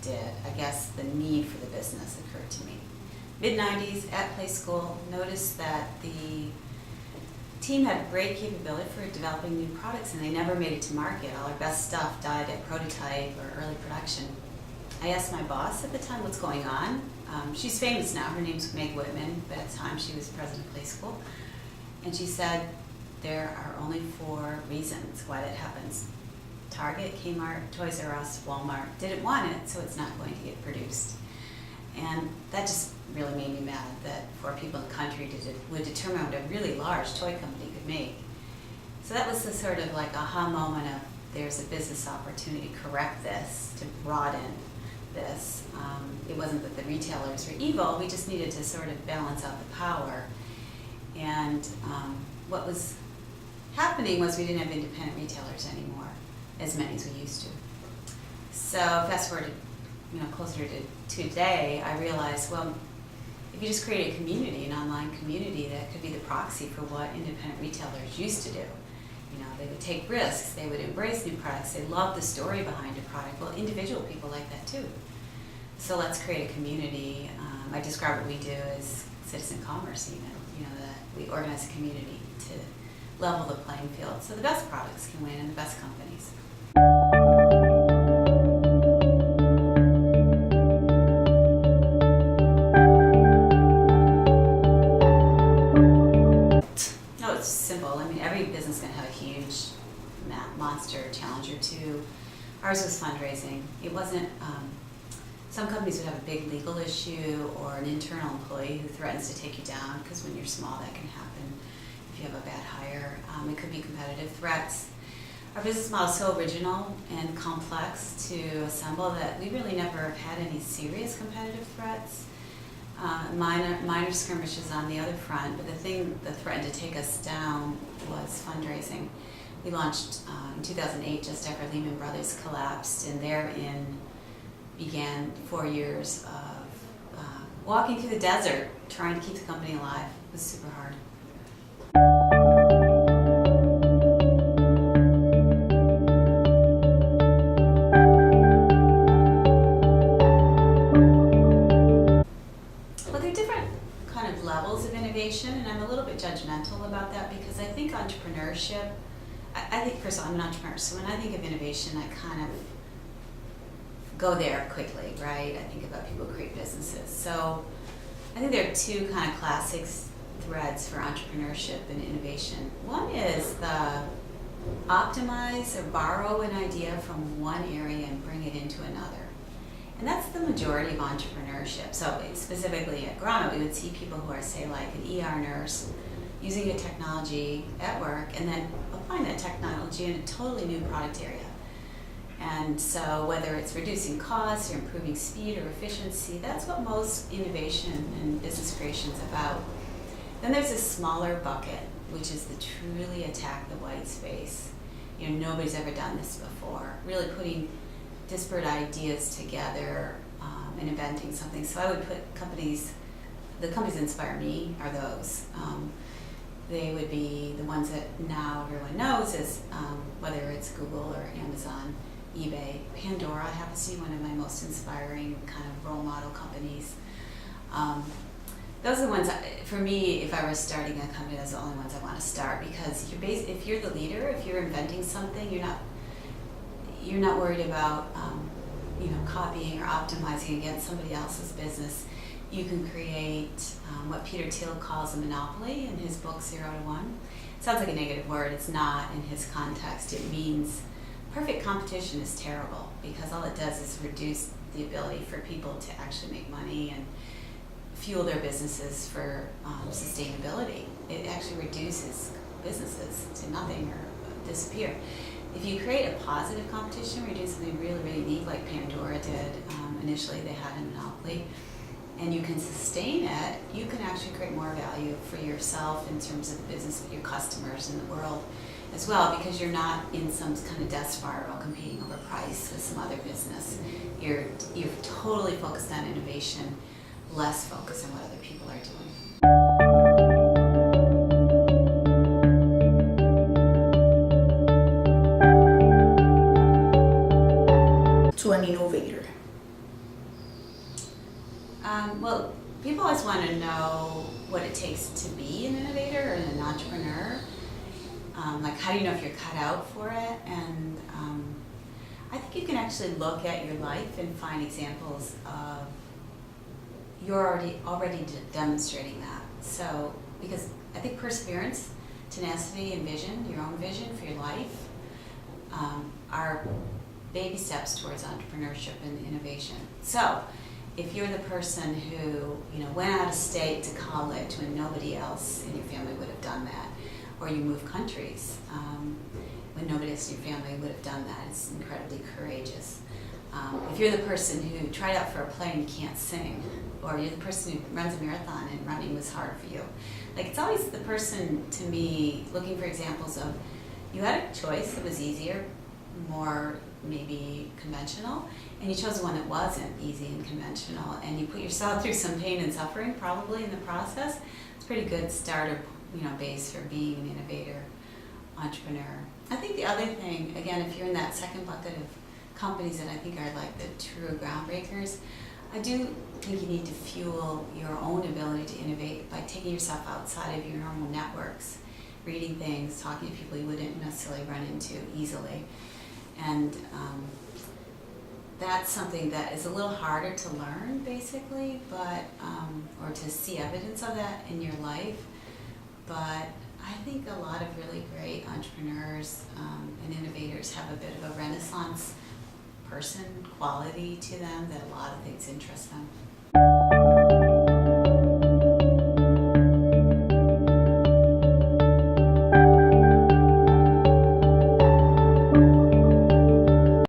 did, I guess the need for the business occurred to me. Mid-90s at Play School, noticed that the team had great capability for developing new products and they never made it to market. All our best stuff died at prototype or early production. I asked my boss at the time what's going on. She's famous now, her name's Meg Whitman, but at the time she was president of Play School. And she said, there are only 4 reasons why that happens. Target, Kmart, Toys R Us, Walmart didn't want it, so it's not going to get produced. And that just really made me mad that 4 people in the country would determine what a really large toy company could make. So that was the sort of like aha moment of there's a business opportunity to correct this, to broaden this. It wasn't that the retailers were evil, we just needed to sort of balance out the power. And what was happening was we didn't have independent retailers anymore, as many as we used to. So fast forward closer to today, I realized, well, if you just create a community, an online community, that could be the proxy for what independent retailers used to do. They would take risks, they would embrace new products, they loved the story behind a product. Well, individual people like that too. So let's create a community. I describe what we do as citizen commerce even, that we organize a community to level the playing field so the best products can win and the best companies. No, it's simple. Every business is going to have a huge monster challenge or two. Ours was fundraising. It wasn't, some companies would have a big legal issue or an internal employee who threatens to take you down, because when you're small that can happen if you have a bad hire. It could be competitive threats. Our business model is so original and complex to assemble that we really never have had any serious competitive threats. Minor skirmishes on the other front, but the thing that threatened to take us down was fundraising. We launched in 2008, just after Lehman Brothers collapsed, and therein began 4 years of walking through the desert, trying to keep the company alive. It was super hard. Levels of innovation, and I'm a little bit judgmental about that because I think entrepreneurship, I think, first of all, I'm an entrepreneur, so when I think of innovation, I kind of go there quickly, right? I think about people who create businesses. So I think there are 2 kind of classic threads for entrepreneurship and innovation. One is the optimize or borrow an idea from one area and bring it into another. And that's the majority of entrepreneurship. So specifically at Grommet, we would see people who are, say, like an ER nurse, using a technology at work and then applying that technology in a totally new product area. And so whether it's reducing costs or improving speed or efficiency, that's what most innovation and business creation is about. Then there's a smaller bucket, which is the truly attack the white space. Nobody's ever done this before. Really putting disparate ideas together and inventing something. So I would put the companies that inspire me are those. They would be the ones that now everyone knows as whether it's Google or Amazon, eBay. Pandora happens to be one of my most inspiring kind of role model companies. Those are the ones, for me, if I were starting a company, those are the only ones I want to start, because if you're the leader, if you're inventing something, you're not worried about copying or optimizing against somebody else's business. You can create what Peter Thiel calls a monopoly in his book 0 to 1. It sounds like a negative word. It's not in his context. It means perfect competition is terrible, because all it does is reduce the ability for people to actually make money and fuel their businesses for sustainability. It actually reduces businesses to nothing or disappear. If you create a positive competition, where you do something really, really unique, like Pandora did, initially they had a monopoly, and you can sustain it, you can actually create more value for yourself in terms of the business with your customers and the world as well, because you're not in some kind of death spiral competing over price with some other business. You're totally focused on innovation, less focused on what other people are doing. To an innovator, Well, people always want to know what it takes to be an innovator or an entrepreneur. Like, how do you know if you're cut out for it? And I think you can actually look at your life and find examples of you're already demonstrating that. So, because I think perseverance, tenacity, and vision, your own vision for your life, are baby steps towards entrepreneurship and innovation. So, if you're the person who went out of state to college when nobody else in your family would have done that, or you move countries when nobody else in your family would have done that, it's incredibly courageous. If you're the person who tried out for a play and you can't sing, or you're the person who runs a marathon and running was hard for you, like, it's always the person, to me, looking for examples of you had a choice that was easier, more maybe conventional, and you chose one that wasn't easy and conventional, and you put yourself through some pain and suffering probably in the process. It's a pretty good starter base for being an innovator, entrepreneur. I think the other thing, again, if you're in that second bucket of companies that I think are like the true groundbreakers, I do think you need to fuel your own ability to innovate by taking yourself outside of your normal networks, reading things, talking to people you wouldn't necessarily run into easily. And that's something that is a little harder to learn, basically, but or to see evidence of that in your life. But I think a lot of really great entrepreneurs and innovators have a bit of a Renaissance person quality to them, that a lot of things interest them.